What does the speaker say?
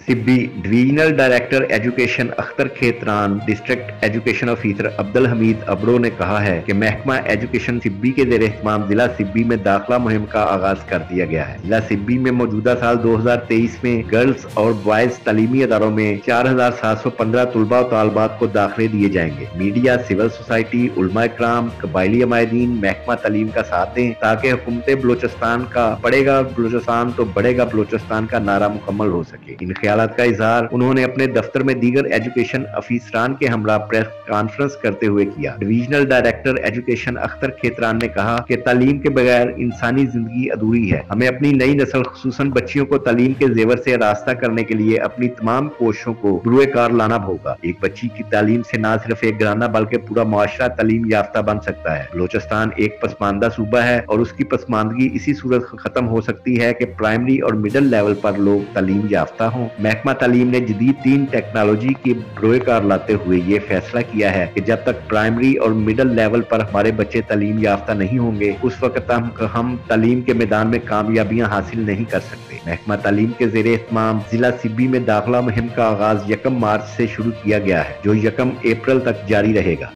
Sibi divisional director education Akhtar Khetran, district education officer Abdul Hamid Abro ने कहा है कि महकमा एजुकेशन सिब्बी के ज़ेर एहतमाम जिला सिब्बी में दाखिला मुहिम का आगाज कर दिया गया है। जिला सिब्बी में मौजूदा साल 2023 में गर्ल्स और बॉयज तालीमी अदारों में 4715 तलबा और तालबात को दाखिले दिए जाएंगे। मीडिया, सिविल सोसाइटी, उलमा इकराम, कबायली अमायदीन महकमा तालीम का साथ दें ताकि हुकूमत बलोचिस्तान का पढ़ेगा बलोचिस्तान तो बढ़ेगा बलोचिस्तान का नारा मुकम्मल हो सके। इन ख्यालात का इजहार उन्होंने अपने दफ्तर में दीगर एजुकेशन अफीसरान के हमरा प्रेस कॉन्फ्रेंस करते हुए किया। Divisional director education Akhtar Khetran ने कहा कि तालीम के बगैर इंसानी जिंदगी अधूरी है। हमें अपनी नई नस्ल खुसूसन बच्चियों को तालीम के जेवर से रास्ता करने के लिए अपनी तमाम कोशिशों को बुरुए कार लाना होगा। एक बच्ची की तालीम से न सिर्फ एक घराना बल्कि पूरा मुआशरा तालीम याफ्ता बन सकता है। बलोचिस्तान एक पसमानदा सूबा है और उसकी पसमानदगी इसी सूरत खत्म हो सकती है कि प्राइमरी और मिडिल लेवल पर लोग तालीम याफ्ता हों। महकमा तालीम ने जदीद 3 टेक्नोलॉजी की बुरुए कार लाते हुए ये फैसला किया है कि जब तक प्राइमरी और मिडिल लेवल पर हमारे बच्चे तालीम याफ्ता नहीं होंगे उस वक्त हम तालीम के मैदान में कामयाबियां हासिल नहीं कर सकते। महकमा तालीम के ज़ेर एहतमाम जिला सिब्बी में दाखिला मुहिम का आगाज 1 मार्च से शुरू किया गया है जो 1 अप्रैल तक जारी रहेगा।